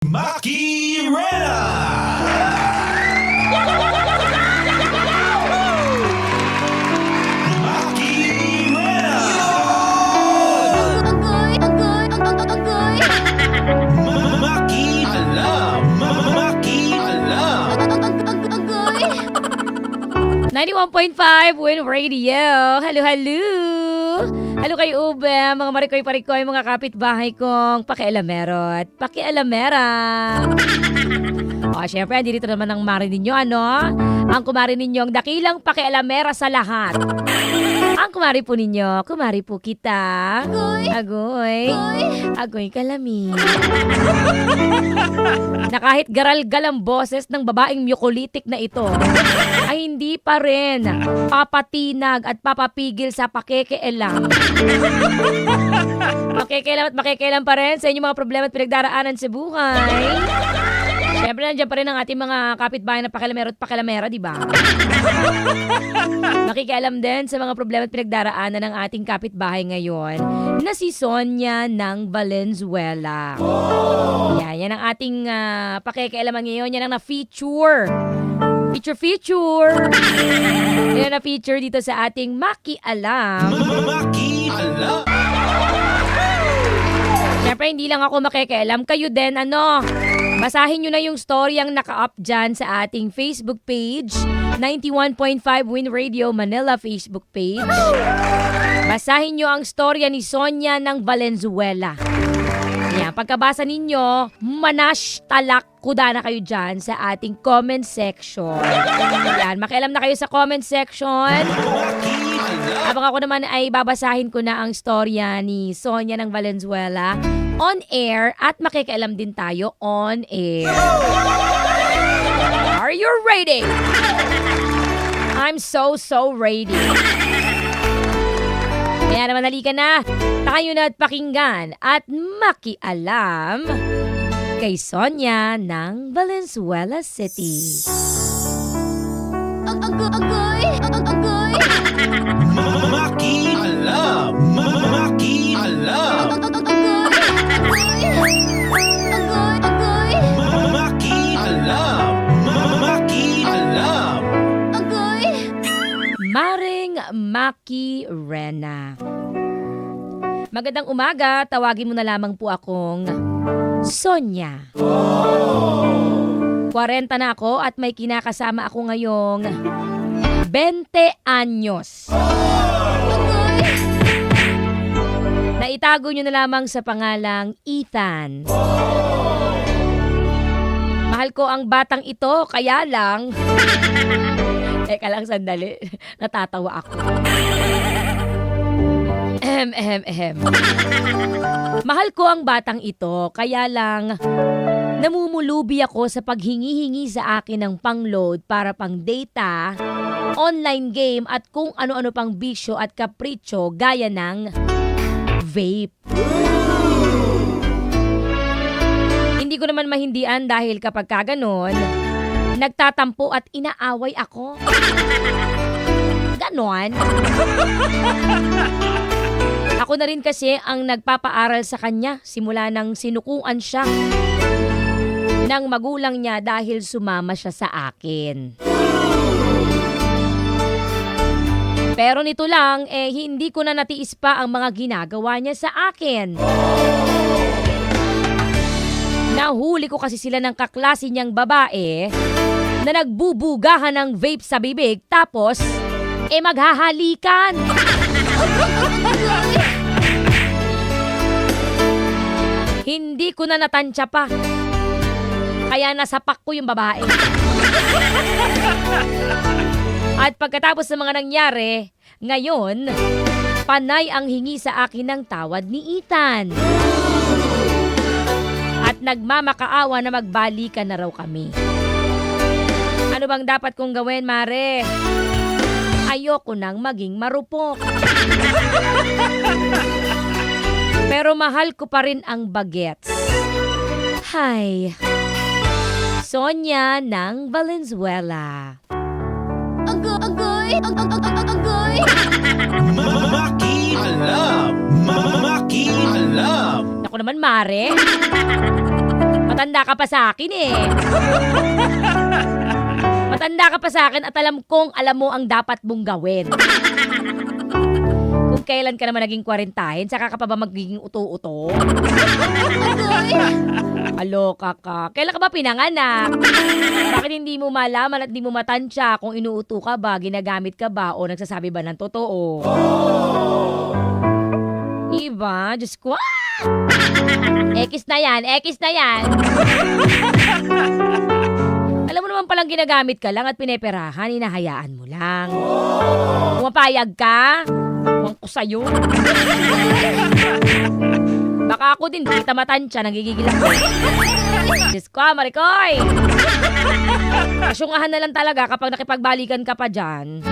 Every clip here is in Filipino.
Maki Rena! Maki Rena! Maki Alam! Maki Alam! 91.5 Win Radio. Hello, hello. Hello kayo, ube, mga marikoy-parikoy, mga kapitbahay kong pakialamero at pakialamera. O, syempre, dito naman ang mari ninyo, ano? Ang kumari ninyo, ang dakilang pakialamera sa lahat. Ang kumari po ninyo, kumari po kita. Agoy. Agoy kalami. Na kahit garal-gal ang boses ng babaeng myokolitik na ito, ay hindi pa rin papatinag at papapigil sa pakikialam. Makikialam pa rin sa inyong mga problema at pinagdaraanan sa buhay. Siyempre, nandiyan pa rin ang ating mga kapitbahay na pakialamero at pakialamera, di ba? Makikialam din sa mga problema at pinagdaraanan ng ating kapitbahay ngayon na si Sonia ng Valenzuela. Yan ang ating pakikialaman ngayon. Yan ang na-feature. Feature. Yan na-feature dito sa ating Makialam. Maki Alam! Siyempre, hindi lang ako makikialam. Kayo din, ano? Basahin nyo na yung story ang naka-up dyan sa ating Facebook page, 91.5 Win Radio Manila Facebook page. Basahin nyo ang storya ni Sonia ng Valenzuela. Yan, pagkabasa ninyo, manash talak kuda na kayo dyan sa ating comment section. Yan, makialam na kayo sa comment section. Habang ako naman ay babasahin ko na ang storya ni Sonia ng Valenzuela on air at makikialam din tayo on air. Are you ready? I'm so ready. Kaya naman halika na, tayo na at pakinggan at makialam kay Sonia ng Valenzuela City. Maki Alam! Maki Alam! Maki Alam! Maki Alam! Maring Maki Rena. Magandang umaga, tawagin mo na lamang po akong Sonia. 40 na ako at may kinakasama ako ngayong 20 anyos. Naitago nyo na lamang sa pangalang Ethan. Mahal ko ang batang ito, kaya lang... Teka lang, sandali. Natatawa ako. Mahal ko ang batang ito, kaya lang namumulubi ako sa paghingi-hingi sa akin ng pang-load para pang data, online game at kung ano-ano pang bisyo at kapritsyo gaya ng vape. Hindi ko naman mahindian dahil kapag kaganon, nagtatampo at inaaway ako. Ganon. Ako na rin kasi ang nagpapaaral sa kanya simula nang sinukuan siya ng magulang niya dahil sumama siya sa akin. Pero nito lang, hindi ko na natiis pa ang mga ginagawa niya sa akin. Nahuli ko kasi sila ng kaklase niyang babae na nagbubugahan ng vape sa bibig tapos maghahalikan. Hindi ko na natansya pa. Kaya nasapak ko yung babae. At pagkatapos ng mga nangyari, ngayon, panay ang hingi sa akin ng tawad ni Ethan. At nagmamakaawa na magbalikan na raw kami. Ano bang dapat kong gawin, Mare? Ayoko nang maging marupok. Pero mahal ko pa rin ang bagets. Hi. Sonia ng Valenzuela. Agoy! Maki Alam! Maki Alam! Naku naman, Mare. Matanda ka pa sa akin eh. Matanda ka pa sa akin at alam kong alam mo ang dapat mong gawin. Kung kailan ka naman naging 40, saka ka pa ba magiging uto-uto? Aloka ka. Kailan ka ba pinanganak? Bakit hindi mo malaman at hindi mo matansya kung inuuto ka ba, ginagamit ka ba, o nagsasabi ba ng totoo? Diba? Diyos ko. Ekis na yan. Alam mo naman palang ginagamit ka lang at pineperahan, hinahayaan mo lang. Pumapayag ka? Huwag ko sa'yo. Baka ako din, di kita matansya, nagigigil ako. Diyos ko, Marikoy. Kasyungahan na lang talaga kapag nakipagbalikan ka pa dyan.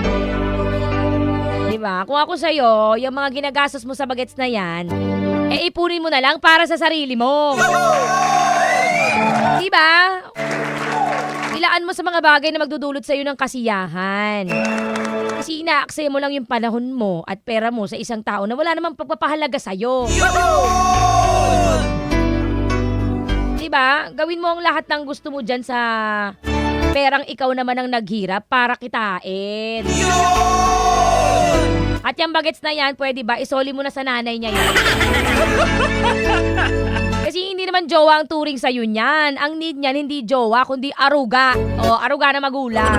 Diba? Kung ako sa'yo, yung mga ginagastos mo sa bagets na yan, ipunin mo na lang para sa sarili mo. Diba? Ilaan mo sa mga bagay na magdudulot sa'yo ng kasiyahan. Kasi inaaksaya mo lang yung panahon mo at pera mo sa isang tao na wala namang pagpapahalaga sa'yo. Diba? Gawin mo ang lahat ng gusto mo dyan sa perang ikaw naman ang naghirap para kitain. At yung bagets na yan, pwede ba, isoli mo na sa nanay niya yan. Kasi hindi naman jowa ang turing sa'yo niyan. Ang need niyan, hindi jowa, kundi aruga. O, aruga na magulang.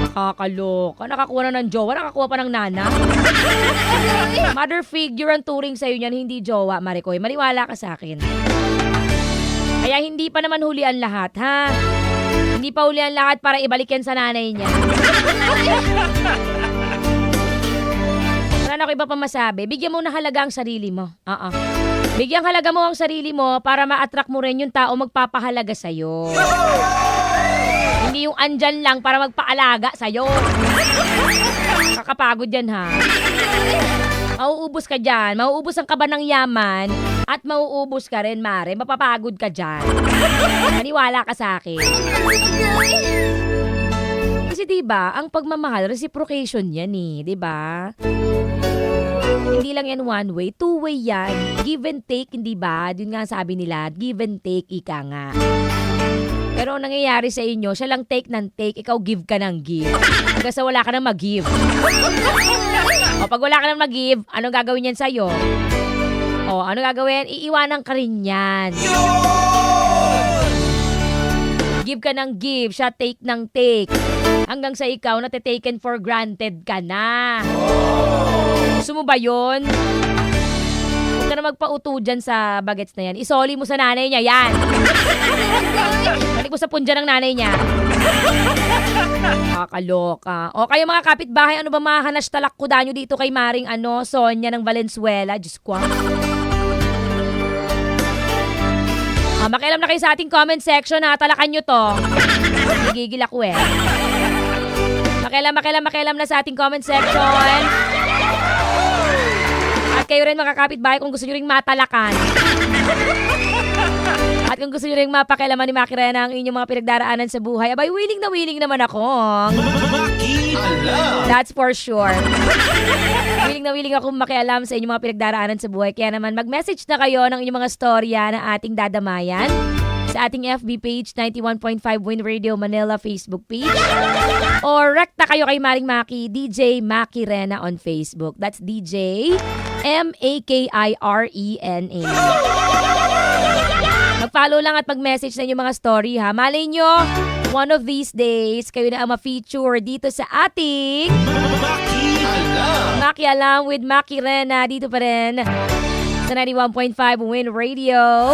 Nakakaloka. Nakakuha na ng jowa, nakakuha pa ng nana. Mother figure ang turing sa'yo niyan, hindi jowa, Marikoy. Maniwala ka sa akin. Kaya hindi pa naman huli ang lahat, ha? Hindi pa huli ang lahat para ibalik yan sa nanay niya. Wala na ako iba pa masabi. Bigyan mo na halaga ang sarili mo. Bigyan halaga mo ang sarili mo para ma-attract mo rin yung tao magpapahalaga sa'yo. Hindi yung andyan lang para magpaalaga sa'yo. Kakapagod yan, ha? Mauubos ka dyan. Mauubos ang kaba ng yaman at mauubos ka rin, Mare. Mapapagod ka dyan. Maniwala ka sa akin. Kasi diba, ang pagmamahal, reciprocation yan eh. Diba? Hindi lang yan one way, two way yan. Give and take, hindi ba? Yun nga sabi nila, give and take, ika nga. Pero ang nangyayari sa inyo, siya lang take ng take, ikaw give ka ng give. Hanggang sa wala ka nang mag-give. O pag wala ka nang mag-give, anong gagawin yan sa'yo? O anong gagawin? Iiwanan ka rin yan. Give ka ng give, siya take ng take. Hanggang sa ikaw, natitaken for granted ka na. Gusto mo ba yun? Huwag ka na magpauto dyan sa bagets na yan. Isoli mo sa nanay niya, yan. Balik mo sa punja ng nanay niya. Kakaloka. O kayo mga kapitbahay, ano ba mga hanashtalak ko danyo dito kay Maring Sonia ng Valenzuela? Diyos ko. Makialam na kayo sa ating comment section, ha? Talakan nyo to. Nagigil ako eh. Makialam na sa ating comment section. At kayo rin mga kapitbahay kung gusto nyo ring matalakan. At kung gusto nyo ring mapakialaman ni Maki Rena ang inyong mga pinagdaraanan sa buhay, abay, willing naman ako. Maki Alam. That's for sure. Willing ako makialam sa inyong mga pinagdaraanan sa buhay. Kaya naman mag-message na kayo ng inyong mga storya na ating dadamayan sa ating FB page, 91.5 Win Radio Manila Facebook page. Or rekta kayo kay Maring Maki, DJ Maki Rena on Facebook. That's DJ MAKIRENA. Mag-follow lang at mag-message na inyong mga story, ha. Malay nyo, one of these days, kayo na ang ma-feature dito sa ating Maki Alam. Maki Alam with Maki Rena. Dito pa rin sa 91.5 Win Radio.